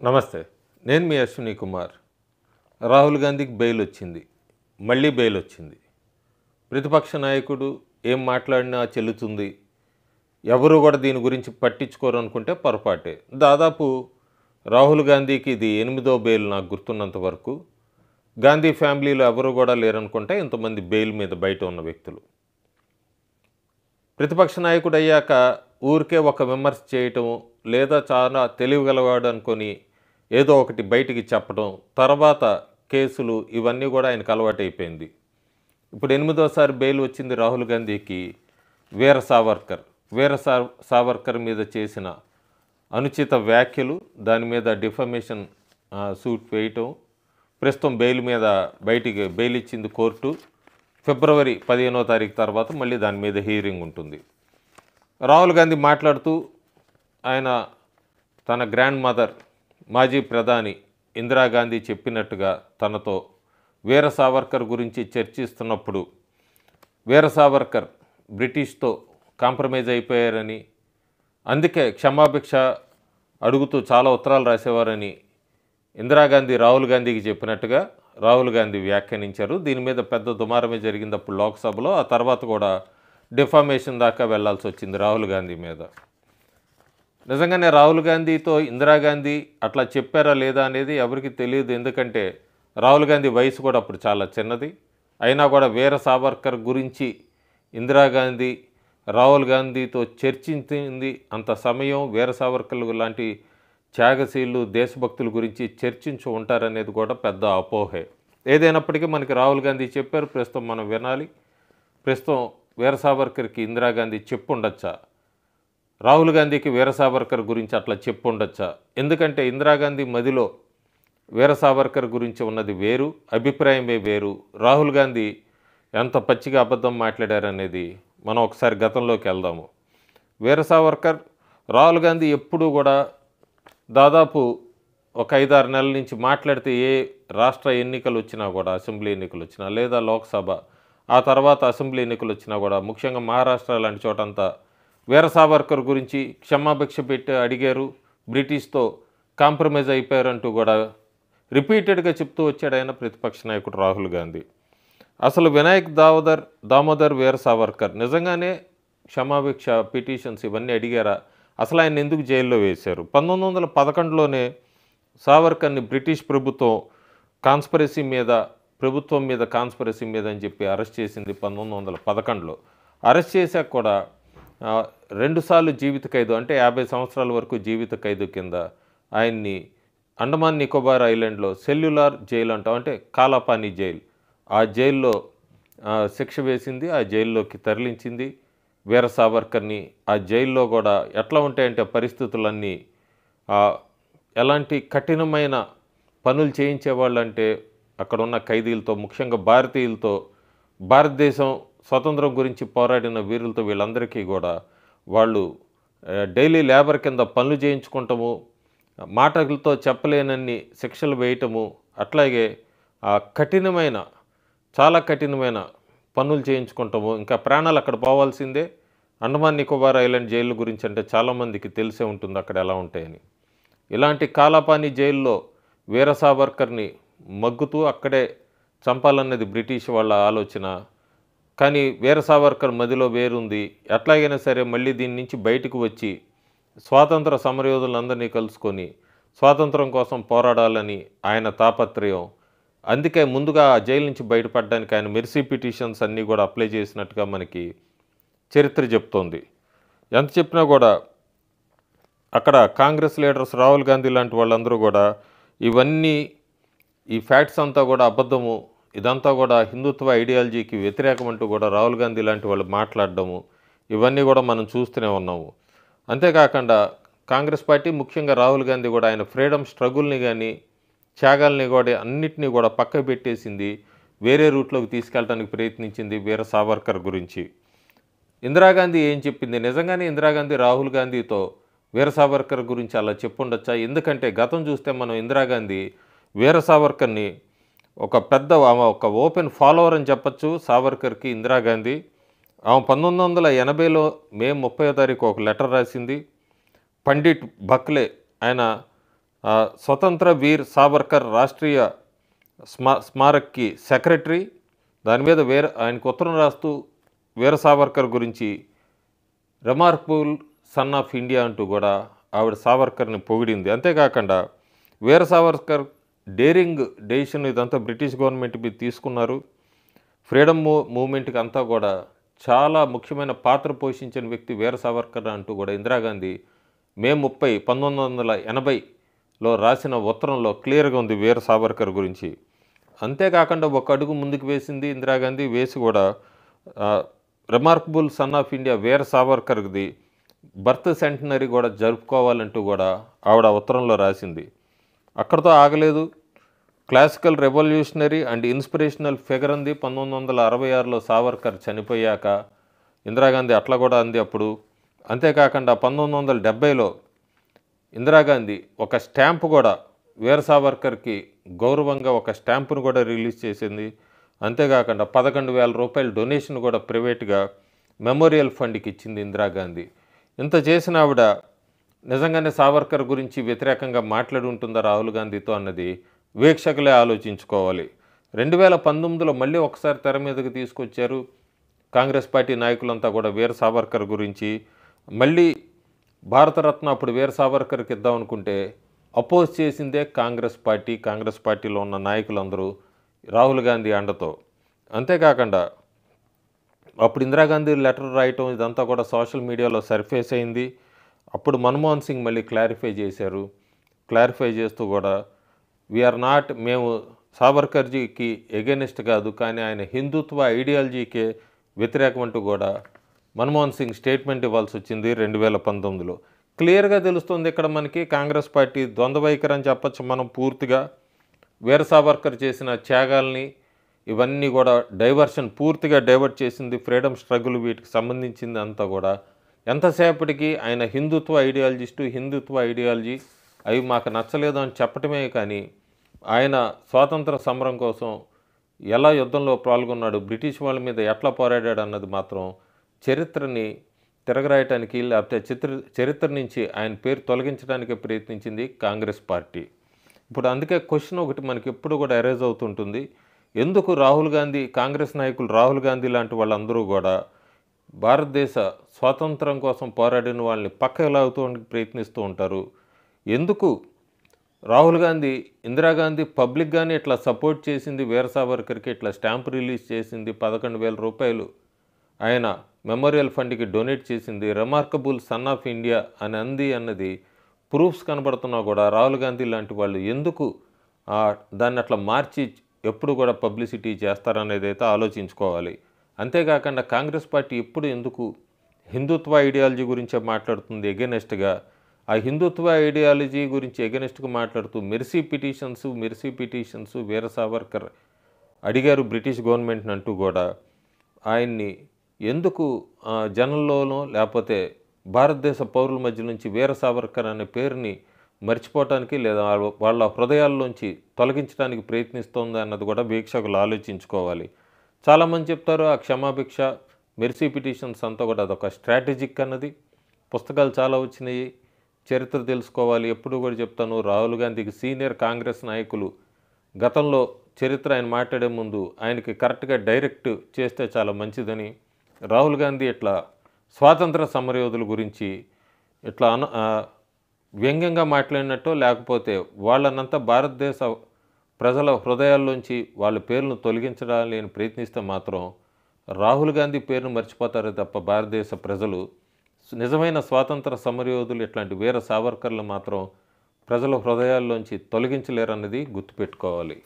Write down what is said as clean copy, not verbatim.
నమస్తే. నేను మీ అశ్విని కుమార్. రాహుల్ గాంధీకి బెయిల్ వచ్చింది. మళ్ళీ బెయిల్ వచ్చింది. ప్రతిపక్ష నాయకుడు ఏం మాట్లాడినా చెల్లుతుంది. ఎవరు కూడా దీని గురించి పట్టించుకోరు అనుకుంటే పొరపాటే. దాదాపు రాహుల్ గాంధీకి ఇది 8వ బెయిల్ నాకు గుర్తున్నంత వరకు. గాంధీ ఫ్యామిలీలో ఎవరు కూడా లేరనుకుంటే ఇంతమంది బెయిల్ మీద బయట ఉన్న వ్యక్తులు. ప్రతిపక్ష నాయకుడు అయ్యాక ఊరికే ఒక విమర్శ చేయటం, లేదా చాలా తెలివిగలవాడు అనుకొని ఏదో ఒకటి బయటికి చెప్పడం, తర్వాత కేసులు ఇవన్నీ కూడా ఆయనకు అలవాటైపోయింది. ఇప్పుడు 8వసారి బెయిల్ వచ్చింది రాహుల్ గాంధీకి. వీర సావర్కర్ మీద చేసిన అనుచిత వ్యాఖ్యలు, దాని మీద డిఫమేషన్ సూట్ వేయటం, ప్రస్తుతం బెయిల్ మీద బయటికి బెయిల్ ఇచ్చింది కోర్టు. ఫిబ్రవరి 15వ తారీఖు తర్వాత మళ్ళీ దాని మీద హీరింగ్ ఉంటుంది. రాహుల్ గాంధీ మాట్లాడుతూ ఆయన తన గ్రాండ్ మదర్ మాజీ ప్రధాని ఇందిరాగాంధీ చెప్పినట్టుగా తనతో వీర సావర్కర్ గురించి చర్చిస్తున్నప్పుడు వీర సావర్కర్ బ్రిటిష్తో కాంప్రమైజ్ అయిపోయారని, అందుకే క్షమాభిక్ష అడుగుతూ చాలా ఉత్తరాలు రాసేవారని ఇందిరాగాంధీ రాహుల్ గాంధీకి చెప్పినట్టుగా రాహుల్ గాంధీ వ్యాఖ్యానించారు. దీని మీద పెద్ద దుమారమే జరిగింది అప్పుడు లోక్సభలో. ఆ తర్వాత కూడా డిఫామేషన్ దాకా వెళ్లాల్సి వచ్చింది రాహుల్ గాంధీ మీద. నిజంగానే రాహుల్ గాంధీతో ఇందిరాగాంధీ అట్లా చెప్పారా లేదా అనేది ఎవరికి తెలియదు. ఎందుకంటే రాహుల్ గాంధీ వయసు కూడా అప్పుడు చాలా చిన్నది. అయినా కూడా వీర సావర్కర్ గురించి ఇందిరాగాంధీ రాహుల్ గాంధీతో చర్చించింది అంత సమయం. వీర సావర్కర్ లాంటి త్యాగశీలు దేశభక్తుల గురించి చర్చించి ఉంటారనేది కూడా పెద్ద అపోహే. ఏదైనప్పటికీ మనకి రాహుల్ గాంధీ చెప్పారు, ప్రస్తుతం మనం వినాలి. ప్రస్తుతం వీర సావర్కర్కి ఇందిరాగాంధీ చెప్పుండొచ్చా? రాహుల్ గాంధీకి వీర సావర్కర్ గురించి అట్లా చెప్పుండొచ్చా? ఎందుకంటే ఇందిరాగాంధీ మదిలో వీర సావర్కర్ గురించి ఉన్నది వేరు, అభిప్రాయమే వేరు. రాహుల్ గాంధీ ఎంత పచ్చిగా అబద్ధం మాట్లాడారనేది మనం ఒకసారి గతంలోకి వెళ్దాము. వీర సావర్కర్, రాహుల్ గాంధీ ఎప్పుడూ కూడా దాదాపు ఒక 5-6 నెలల నుంచి మాట్లాడితే ఏ రాష్ట్ర ఎన్నికలు వచ్చినా కూడా, అసెంబ్లీ ఎన్నికలు వచ్చినా లేదా లోక్సభ, ఆ తర్వాత అసెంబ్లీ ఎన్నికలు వచ్చినా కూడా, ముఖ్యంగా మహారాష్ట్ర లాంటి చోటంతా వీర సావర్కర్ గురించి క్షమాభిక్ష పెట్టి అడిగారు, బ్రిటిష్తో కాంప్రమైజ్ అయిపోయారంటూ కూడా రిపీటెడ్గా చెప్తూ వచ్చాడు ఆయన ప్రతిపక్ష నాయకుడు రాహుల్ గాంధీ. అసలు వినాయక్ దామోదర్ వీర సావర్కర్ నిజంగానే క్షమాభిక్ష పిటిషన్స్ ఇవన్నీ అడిగారా? అసలు ఆయన ఎందుకు జైల్లో వేశారు? 1911లోనే సావర్కర్ని బ్రిటిష్ ప్రభుత్వం ప్రభుత్వం మీద కాన్స్పిరసీ మీద అని చెప్పి అరెస్ట్ చేసింది 1911లో. అరెస్ట్ చేశాక కూడా 2 సార్లు జీవిత ఖైదు, అంటే 50 సంవత్సరాల వరకు జీవిత ఖైదు కింద ఆయన్ని అండమాన్ నికోబార్ ఐలాండ్లో సెల్యులార్ జైలు అంటాం, అంటే కాలాపానీ జైలు, ఆ జైల్లో శిక్ష వేసింది. ఆ జైల్లోకి తరలించింది వీర సావర్కర్ని. ఆ జైల్లో కూడా ఎట్లా ఉంటాయంటే పరిస్థితులన్నీ ఎలాంటి కఠినమైన పనులు చేయించేవాళ్ళంటే అక్కడ ఉన్న ఖైదీలతో, ముఖ్యంగా భారతీయులతో, భారతదేశం స్వతంత్రం గురించి పోరాడిన వీరులతో, వీళ్ళందరికీ కూడా వాళ్ళు డైలీ లేబర్ కింద పనులు చేయించుకుంటాము, మాటలతో చెప్పలేనన్ని శిక్షలు వేయటము, అట్లాగే చాలా కఠినమైన పనులు చేయించుకుంటాము. ఇంకా ప్రాణాలు అక్కడ పోవాల్సిందే. అండమాన్ నికోబార్ ఐలాండ్ జైలు గురించి అంటే చాలామందికి తెలిసే ఉంటుంది అక్కడ ఎలా ఉంటాయని. ఇలాంటి కాలాపానీ జైల్లో వీర సావర్కర్ని మగ్గుతూ అక్కడే చంపాలన్నది బ్రిటిష్ వాళ్ళ ఆలోచన. కానీ వీర సావర్కర్ మదిలో వేరుంది. ఎట్లాగైనా సరే మళ్ళీ దీని నుంచి బయటకు వచ్చి స్వాతంత్ర సమరయోధులందరినీ కలుసుకొని స్వాతంత్రం కోసం పోరాడాలని ఆయన తాపత్రయం. అందుకే ముందుగా ఆ జైలు నుంచి బయటపడడానికి ఆయన మెర్సీ పిటిషన్స్ అన్నీ కూడా అప్లై చేసినట్టుగా మనకి చరిత్ర చెప్తోంది. ఎంత చెప్పినా కూడా అక్కడ కాంగ్రెస్ లీడర్స్ రాహుల్ గాంధీ లాంటి వాళ్ళందరూ కూడా ఈ ఫ్యాక్ట్స్ అంతా కూడా అబద్ధము, ఇదంతా కూడా హిందుత్వ ఐడియాలజీకి వ్యతిరేకమంటూ కూడా రాహుల్ గాంధీ లాంటి వాళ్ళు మాట్లాడడము, ఇవన్నీ కూడా మనం చూస్తూనే ఉన్నాము. అంతేకాకుండా కాంగ్రెస్ పార్టీ, ముఖ్యంగా రాహుల్ గాంధీ కూడా ఆయన ఫ్రీడమ్ స్ట్రగుల్ని కానీ త్యాగాల్ని కూడా అన్నిటినీ కూడా పక్క పెట్టేసింది, వేరే రూట్లోకి తీసుకెళ్ళడానికి ప్రయత్నించింది వీర సావర్కర్ గురించి. ఇందిరాగాంధీ ఏం చెప్పింది? నిజంగానే ఇందిరాగాంధీ రాహుల్ గాంధీతో వీర సావర్కర్ గురించి అలా చెప్పుండొచ్చా? ఎందుకంటే గతం చూస్తే మనం ఇందిరాగాంధీ వీర సావర్కర్ని ఒక ఓపెన్ ఫాలోవర్ అని చెప్పచ్చు సావర్కర్కి. ఇందిరాగాంధీ ఆమె 1980లో మే 30వ తారీఖు ఒక లెటర్ రాసింది. పండిట్ బక్లే ఆయన స్వతంత్ర వీర్ సావర్కర్ రాష్ట్రీయ స్మారక్కి సెక్రటరీ. దాని మీద ఆయనకు ఉత్తరం రాస్తూ వీర సావర్కర్ గురించి రిమార్కబుల్ సన్ ఆఫ్ ఇండియా అంటూ కూడా ఆవిడ సావర్కర్ని పొగిడింది. అంతేకాకుండా వీర సావర్కర్ డేరింగ్ డెసిషన్ ఇదంతా బ్రిటిష్ గవర్నమెంట్ మీద తీసుకున్నారు. ఫ్రీడమ్ మూవ్మెంట్కి అంతా కూడా చాలా ముఖ్యమైన పాత్ర పోషించిన వ్యక్తి వీర సావర్కర్ అంటూ కూడా ఇందిరాగాంధీ మే 30, 1980లో రాసిన ఉత్తరంలో క్లియర్గా ఉంది వీర సావర్కర్ గురించి. అంతేకాకుండా ఒక అడుగు ముందుకు వేసింది ఇందిరాగాంధీ, వేసి కూడా remarkable son of India Veera సావర్కర్ది birth centenary కూడా జరుపుకోవాలంటూ కూడా ఆవిడ ఉత్తరంలో రాసింది. అక్కడితో ఆగలేదు. Classical revolutionary and inspirational figure అంది 1966లో సావర్కర్ చనిపోయాక. ఇందిరాగాంధీ అట్లా కూడా అంది అప్పుడు. అంతేకాకుండా 1970లో ఇందిరాగాంధీ ఒక స్టాంపు కూడా వీర సావర్కర్కి గౌరవంగా ఒక స్టాంపును కూడా రిలీజ్ చేసింది. అంతేకాకుండా 11,000 రూపాయల డొనేషన్ కూడా ప్రైవేట్గా మెమోరియల్ ఫండ్కి ఇచ్చింది ఇందిరాగాంధీ. ఇంత చేసిన ఆవిడ నిజంగానే సావర్కర్ గురించి వ్యతిరేకంగా మాట్లాడి ఉంటుందా రాహుల్ గాంధీతో అన్నది వీక్షకులే ఆలోచించుకోవాలి. 2019లో మళ్ళీ ఒకసారి తెర మీదకి తీసుకొచ్చారు కాంగ్రెస్ పార్టీ నాయకులంతా కూడా వీర సావర్కర్ గురించి. మళ్ళీ భారతరత్న అప్పుడు వీర సావర్కర్కి ఇద్దాం అనుకుంటే అపోజ్ చేసిందే కాంగ్రెస్ పార్టీ. కాంగ్రెస్ పార్టీలో ఉన్న నాయకులందరూ రాహుల్ గాంధీ అండతో. అంతేకాకుండా అప్పుడు ఇందిరాగాంధీ లెటర్ రాయటం ఇదంతా కూడా సోషల్ మీడియాలో సర్ఫేస్ అయింది. అప్పుడు మన్మోహన్ సింగ్ మళ్ళీ క్లారిఫై చేశారు. క్లారిఫై చేస్తూ కూడా మేము సావర్కర్జీకి ఎగెనిస్ట్ కాదు, కానీ ఆయన హిందుత్వ ఐడియాలజీకే వ్యతిరేకం అంటూ కూడా మన్మోహన్ సింగ్ స్టేట్మెంట్ ఇవ్వాల్సి వచ్చింది 2019లో. క్లియర్గా తెలుస్తుంది ఇక్కడ మనకి కాంగ్రెస్ పార్టీ ద్వంద్వ వైఖరి అని చెప్పచ్చు మనం పూర్తిగా. వీర సావర్కర్ చేసిన త్యాగాల్ని ఇవన్నీ కూడా పూర్తిగా డైవర్ట్ చేసింది. ఫ్రీడమ్ స్ట్రగుల్ వీటికి సంబంధించింది అంతా కూడా. ఎంతసేపటికి ఆయన హిందుత్వ ఐడియాలజీ అవి మాకు నచ్చలేదు అని చెప్పటమే కానీ ఆయన స్వాతంత్ర సమరం కోసం ఎలా యుద్ధంలో పాల్గొన్నాడు, బ్రిటిష్ వాళ్ళ మీద ఎట్లా పోరాడాడు అన్నది మాత్రం చరిత్రని తిరగరాయటానికి లేకపోతే చరిత్ర నుంచి ఆయన పేరు తొలగించడానికి ప్రయత్నించింది కాంగ్రెస్ పార్టీ. ఇప్పుడు అందుకే క్వశ్చన్ ఒకటి మనకి ఎప్పుడు కూడా అరైజ్ అవుతుంటుంది. ఎందుకు కాంగ్రెస్ నాయకులు రాహుల్ గాంధీ లాంటి వాళ్ళందరూ కూడా భారతదేశ స్వాతంత్రం కోసం పోరాడిన వాళ్ళని పక్కకు లాగుతూ ప్రయత్నిస్తూ ఉంటారు? ఎందుకు రాహుల్ గాంధీ ఇందిరాగాంధీ పబ్లిక్గానే ఇట్లా సపోర్ట్ చేసింది, వీర సావర్కర్కి ఇట్లా స్టాంప్ రిలీజ్ చేసింది, 11,000 రూపాయలు ఆయన మెమోరియల్ ఫండ్కి డొనేట్ చేసింది, రిమార్కబుల్ సన్ ఆఫ్ ఇండియా అని అంది అన్నది ప్రూఫ్స్ కనబడుతున్నా కూడా రాహుల్ గాంధీ లాంటి వాళ్ళు ఎందుకు దాన్ని అట్లా మార్చి ఎప్పుడు కూడా పబ్లిసిటీ చేస్తారనేది అయితే ఆలోచించుకోవాలి. అంతేకాకుండా కాంగ్రెస్ పార్టీ ఎందుకు హిందుత్వ ఐడియాలజీ గురించే మాట్లాడుతుంది ఎగెనెస్ట్గా. ఆ హిందుత్వ ఐడియాలజీ గురించి ఎగెనెస్ట్గా మాట్లాడుతూ మెర్సీ పిటిషన్స్ వీర సావర్కర్ అడిగారు బ్రిటిష్ గవర్నమెంట్ని అంటూ కూడా ఆయన్ని ఎందుకు జనంలోనో లేకపోతే భారతదేశ పౌరుల మధ్య నుంచి వీర సావర్కర్ అనే పేరుని మర్చిపోవటానికి లేదా వాళ్ళ హృదయాల్లోంచి తొలగించడానికి ప్రయత్నిస్తోంది అన్నది కూడా వీక్షకులు ఆలోచించుకోవాలి. చాలామంది చెప్తారు ఆ క్షమాభిక్ష మెర్సీ పిటిషన్స్ అంతా కూడా అదొక స్ట్రాటజిక్ అన్నది. పుస్తకాలు చాలా వచ్చినాయి, చరిత్ర తెలుసుకోవాలి. ఎప్పుడు కూడా చెప్తాను రాహుల్ గాంధీకి సీనియర్ కాంగ్రెస్ నాయకులు గతంలో చరిత్ర ఆయన మాట్లాడే ముందు ఆయనకి కరెక్ట్గా డైరెక్ట్ చేస్తే చాలా మంచిదని. రాహుల్ గాంధీ ఇట్లా స్వాతంత్ర సమరయోధుల గురించి ఇట్లా వ్యంగ్యంగా మాట్లాడినట్టు లేకపోతే వాళ్ళనంతా భారతదేశ ప్రజల హృదయాల్లోంచి వాళ్ళ పేర్లను తొలగించడాలని ప్రయత్నిస్తే మాత్రం రాహుల్ గాంధీ పేరును మర్చిపోతారే తప్ప భారతదేశ ప్రజలు నిజమైన స్వాతంత్ర సమరయోధులు ఇట్లాంటి వీర సావర్కర్లు మాత్రం ప్రజల హృదయాల్లోంచి తొలగించలేరన్నది గుర్తుపెట్టుకోవాలి.